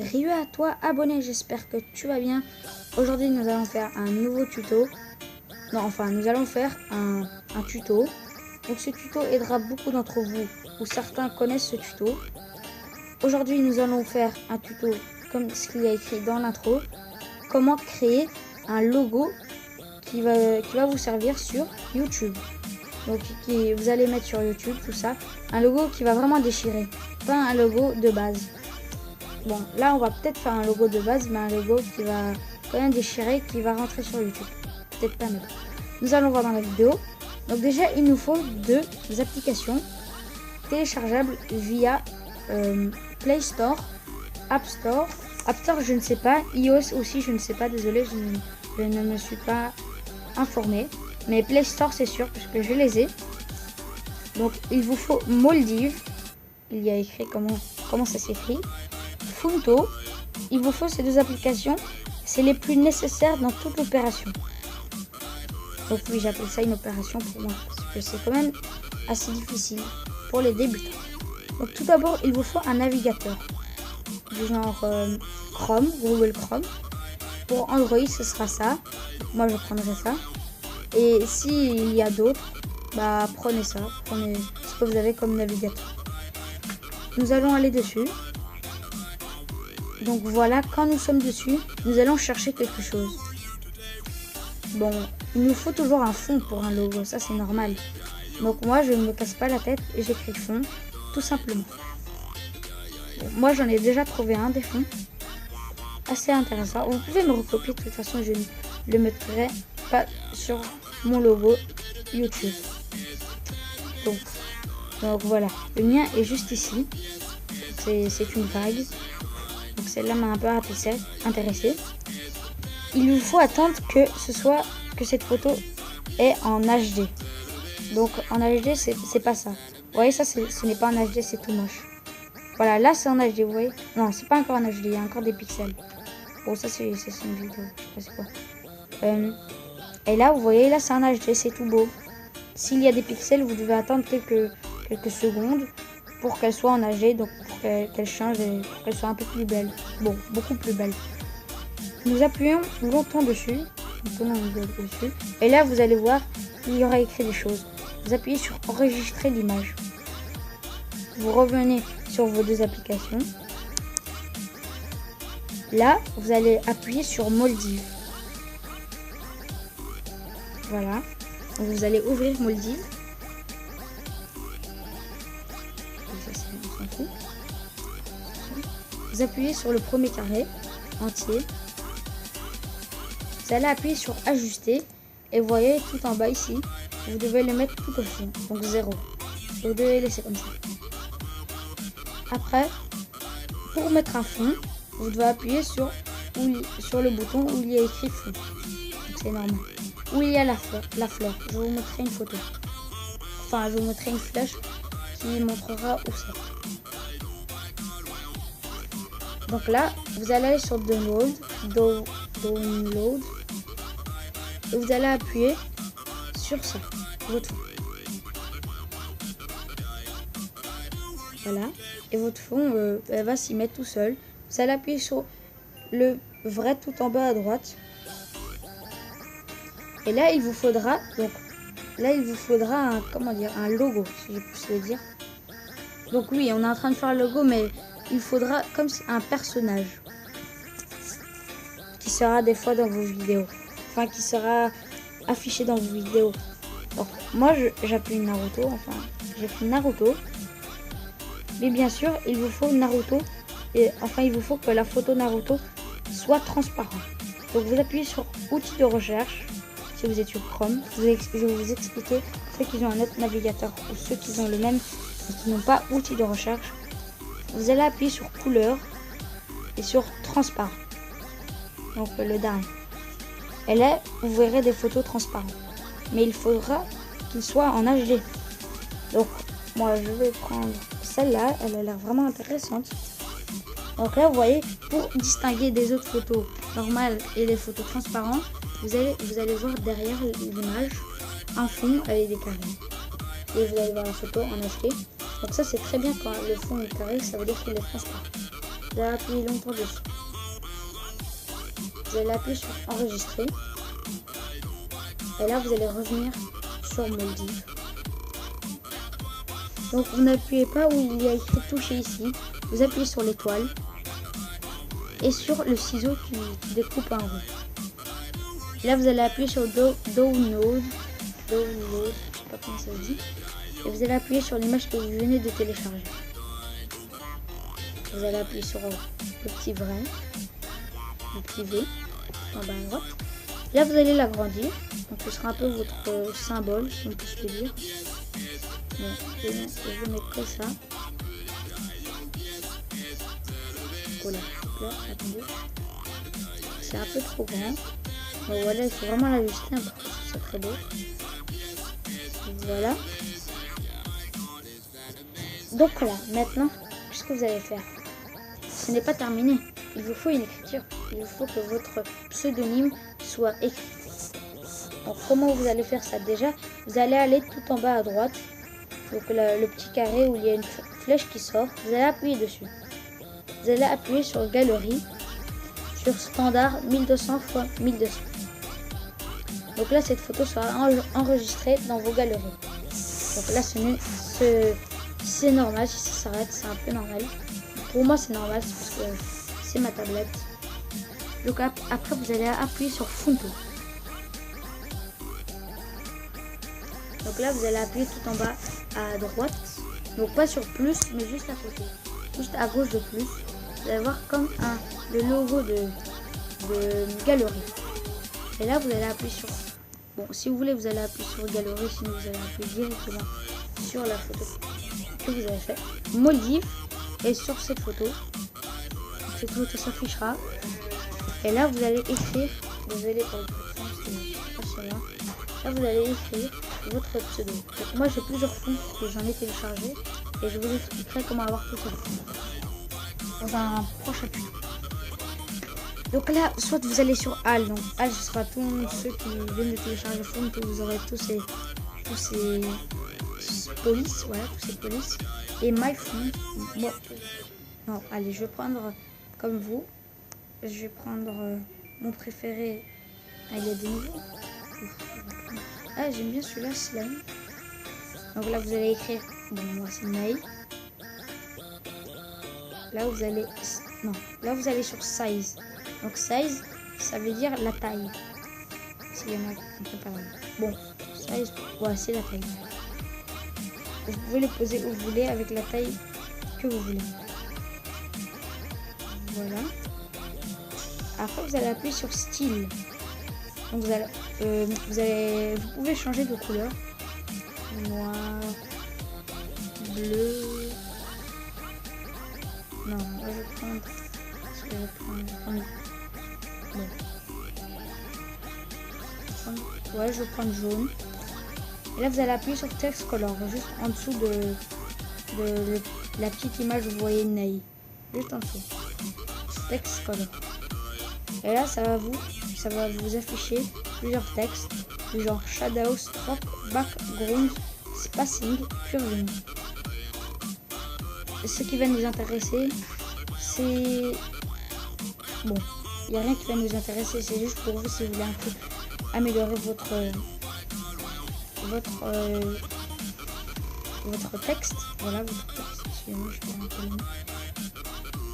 Rieu à toi, abonné, j'espère que tu vas bien. Aujourd'hui, nous allons faire un nouveau tuto. Non, enfin, nous allons faire un tuto. Donc, ce tuto aidera beaucoup d'entre vous, ou certains connaissent ce tuto. Aujourd'hui, nous allons faire un tuto comme ce qu'il y a écrit dans l'intro. Comment créer un logo qui va vous servir sur YouTube. Donc, vous allez mettre sur YouTube, tout ça. Un logo qui va vraiment déchirer, pas un logo de base. Bon, là, on va peut-être faire un logo de base, mais un logo qui va quand même déchirer, qui va rentrer sur YouTube. Peut-être pas, mais bon. Nous allons voir dans la vidéo. Donc déjà, il nous faut deux applications téléchargeables via Play Store, App Store. App Store, je ne sais pas. iOS aussi, je ne sais pas. Désolé, je ne me suis pas informé. Mais Play Store, c'est sûr, parce que je les ai. Donc, il vous faut Moldiv. Il y a écrit comment ça s'écrit. Funto. Il vous faut ces deux applications. C'est les plus nécessaires dans toute l'opération. Donc oui, j'appelle ça une opération pour moi. Parce que c'est quand même assez difficile pour les débutants. Donc tout d'abord, il vous faut un navigateur. Du genre Chrome, Google Chrome. Pour Android, ce sera ça. Moi, je prendrai ça. Et s'il y a d'autres, bah prenez ça. Prenez ce que vous avez comme navigateur. Nous allons aller dessus. Donc voilà, quand nous sommes dessus, nous allons chercher quelque chose. Bon, il nous faut toujours un fond pour un logo, ça c'est normal. Donc moi, je ne me casse pas la tête et j'écris fond, tout simplement. Bon, moi, j'en ai déjà trouvé un des fonds. Assez intéressant. Vous pouvez me recopier, de toute façon, je ne le mettrai pas sur mon logo YouTube. Donc voilà, le mien est juste ici. C'est une vague. Donc celle-là m'a un peu intéressé. Il vous faut attendre que cette photo est en HD. Donc en HD, c'est pas ça. Vous voyez, ça ce n'est pas en HD, c'est tout moche. Voilà, là c'est en HD, vous voyez. Non, c'est pas encore en HD, il y a encore des pixels. Bon, ça c'est une vidéo, je sais pas c'est quoi. Et là, vous voyez, là c'est en HD, c'est tout beau. S'il y a des pixels, vous devez attendre quelques secondes pour qu'elle soit en HD, donc pour qu'elle change et pour qu'elle soit un peu plus belle. Bon, beaucoup plus belle. Nous appuyons longtemps dessus. Et là, vous allez voir, il y aura écrit des choses. Vous appuyez sur enregistrer l'image. Vous revenez sur vos deux applications. Là, vous allez appuyer sur Moldiv. Voilà. Donc, vous allez ouvrir Moldiv. Vous appuyez sur le premier carré entier. Vous allez appuyer sur ajuster et vous voyez tout en bas ici, vous devez le mettre tout au fond, donc 0. Vous devez laisser comme ça. Après, pour mettre un fond, vous devez appuyer sur le bouton où il y a écrit fond. C'est normal. Où il y a la fleur. Je vous montrerai une photo. Enfin, je vous montrerai une flèche qui montrera où c'est. Donc là, vous allez aller sur Download. Et vous allez appuyer sur ça, votre fond. Voilà. Et votre fond, elle va s'y mettre tout seul. Vous allez appuyer sur le vrai tout en bas à droite. Et là, il vous faudra un logo, si je puis le dire. Donc oui, on est en train de faire un logo, mais il faudra comme un personnage qui sera des fois dans vos vidéos. Enfin, qui sera affiché dans vos vidéos. Donc, moi, j'appuie Naruto. Enfin, j'ai fait Naruto. Mais bien sûr, il vous faut Naruto. Et enfin, il vous faut que la photo Naruto soit transparente. Donc, vous appuyez sur outils de recherche. Si vous êtes sur Chrome, je vais vous expliquer ceux qui ont un autre navigateur ou ceux qui ont le même et qui n'ont pas outils de recherche. Vous allez appuyer sur couleur et sur transparent. Donc, le dernier. Et là, vous verrez des photos transparentes. Mais il faudra qu'il soit en HD. Donc, moi, je vais prendre celle-là. Elle a l'air vraiment intéressante. Donc là, vous voyez, pour distinguer des autres photos normales et des photos transparentes, vous allez voir derrière l'image un fond avec des carrés. Et vous allez voir la photo en HD. Donc ça, c'est très bien quand le fond est carré, ça veut dire qu'il est transparent. Vous allez appuyer longtemps dessus. Vous allez appuyer sur enregistrer. Et là, vous allez revenir sur Moldiv. Donc, vous n'appuyez pas où il y a écrit toucher ici. Vous appuyez sur l'étoile. Et sur le ciseau qui découpe un rond. Là, vous allez appuyer sur Download. Je sais pas comment ça se dit. Et vous allez appuyer sur l'image que vous venez de télécharger. Vous allez appuyer sur le petit vrai, le petit V, en bas à droite. Là, vous allez l'agrandir. Donc, ce sera un peu votre symbole, si on peut se le dire. Bon, je vais mettre que ça. Voilà, là, attendez. C'est un peu trop grand. Bon, voilà, il faut vraiment l'ajuster un peu, c'est très beau. Voilà. Donc voilà, maintenant, qu'est-ce que vous allez faire? Ce n'est pas terminé. Il vous faut une écriture. Il vous faut que votre pseudonyme soit écrit. Donc comment vous allez faire ça? Déjà, vous allez aller tout en bas à droite. Donc le petit carré où il y a une flèche qui sort. Vous allez appuyer dessus. Vous allez appuyer sur Galerie, sur Standard 1200 x 1200. Donc là, cette photo sera enregistrée dans vos galeries. Donc là, c'est normal. Si ça s'arrête, c'est un peu normal. Pour moi, c'est normal, c'est parce que c'est ma tablette. Donc après, vous allez appuyer sur Photo. Donc là, vous allez appuyer tout en bas à droite. Donc pas sur plus, mais juste à côté. Juste à gauche de plus. Vous allez voir comme le logo de galerie. Et là, vous allez appuyer sur... Bon, si vous voulez, vous allez appuyer sur galerie. Sinon, vous allez appuyer directement sur la photo que vous avez fait. Moldiv. Et sur cette photo s'affichera. Et là, vous allez écrire... Désolé pour le son, là, vous allez écrire votre pseudo. Donc, moi, j'ai plusieurs fonds que j'en ai téléchargé. Et je vous expliquerai comment avoir tout ça dans un prochain tuto. Donc là, soit vous allez sur HAL. Donc HAL, ce sera tous ceux qui viennent de télécharger le fond, que vous aurez tous ces polices, voilà, tous ces polices. Et MyPhone. Bon, non, allez, je vais prendre comme vous. Je vais prendre mon préféré. Ah, il y a des nouveaux. Ah, j'aime bien celui-là, Slime. Donc là, vous allez écrire. Bon, moi, c'est May. Là, vous allez... Non, là, vous allez sur Size. Donc, Size, ça veut dire la taille. S'il y en a un peu pas mal. Bon, Size, ouais, c'est la taille. Vous pouvez le poser où vous voulez avec la taille que vous voulez. Voilà. Après, vous allez appuyer sur Style. Donc, vous pouvez changer de couleur. Noir, bleu. Non, là, je vais prendre. Bon. Ouais, je vais prendre jaune. Et là, vous allez appuyer sur Text Color, juste en dessous de la petite image, vous voyez Ney. Juste en dessous. Text Color. Et là, ça va vous afficher plusieurs textes, du genre Shadow, Stroke, Background, Spacing, Curving. Ce qui va nous intéresser, c'est... Bon, il n'y a rien qui va nous intéresser, c'est juste pour vous si vous voulez un peu améliorer votre texte. Voilà, votre texte. Excusez-moi, je fais un peu long.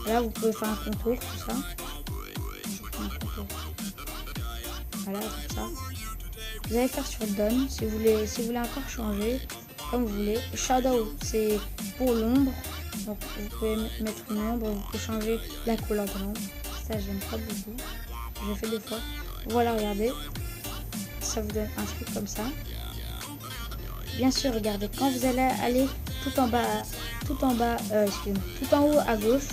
Là, vous pouvez faire un contour, tout ça. Voilà, comme ça. Vous allez faire sur Done si vous voulez encore changer, comme vous voulez. Shadow, c'est pour l'ombre. Donc, vous pouvez mettre une ombre, vous pouvez changer la couleur de l'ombre. Ça, j'aime pas beaucoup. Je fais des fois. Voilà, regardez. Ça vous donne un truc comme ça. Bien sûr, regardez, quand vous allez aller tout en haut à gauche,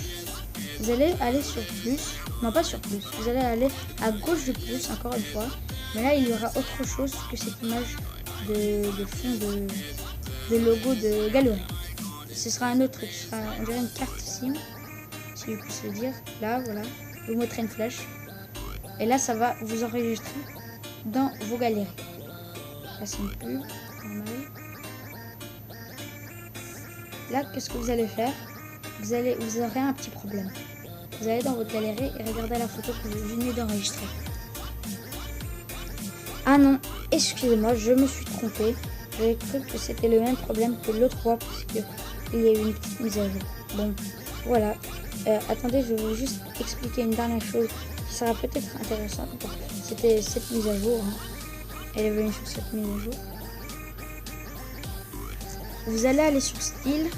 vous allez aller sur plus. Non, pas sur plus. Vous allez aller à gauche de plus, encore une fois. Mais là, il y aura autre chose que cette image de fond de logo de galerie. Ce sera un autre truc. Ce sera, on dirait une carte SIM, si je puis le dire. Là, voilà. Vous mettrez une flèche. Et là, ça va vous enregistrer dans vos galeries. Là, c'est une pub. Normal. Là, qu'est-ce que vous allez faire? Vous aurez un petit problème. vous allez dans votre galerie et regardez la photo que vous venez d'enregistrer. Ah non, excusez-moi, je me suis trompée. J'ai cru que c'était le même problème que l'autre fois parce qu'il y a eu une petite mise à jour. Bon, voilà. Attendez, je vais vous juste expliquer une dernière chose qui sera peut-être intéressante. C'était cette mise à jour. Hein. Elle est venue sur cette mise à jour. Vous allez aller sur style,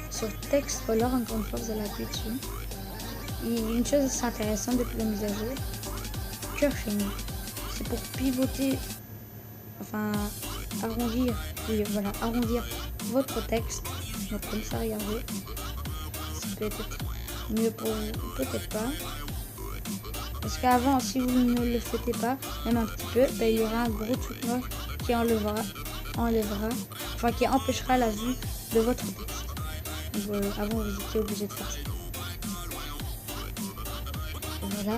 sur texte color, encore une fois vous allez appuyer dessus. Et une chose assez intéressante depuis la mise à jour, curving. C'est pour pivoter, enfin arrondir, oui, voilà, arrondir votre texte. Donc comme ça, regardez. C'est peut-être mieux pour vous, peut-être pas. Parce qu'avant, si vous ne le faites pas, même un petit peu, ben, il y aura un gros truc noir qui enlèvera, enfin qui empêchera la vue de votre texte. Donc, avant, vous étiez obligé de faire ça. Voilà.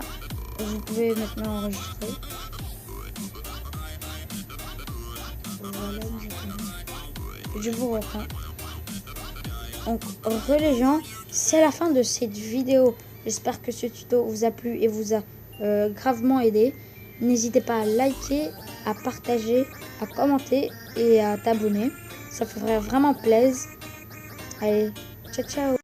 Vous pouvez maintenant enregistrer. Voilà, je vous reprends. Donc, les gens, c'est la fin de cette vidéo. J'espère que ce tuto vous a plu et vous a gravement aidé. N'hésitez pas à liker, à partager, à commenter et à t'abonner. Ça ferait vraiment plaisir. Allez, ciao ciao.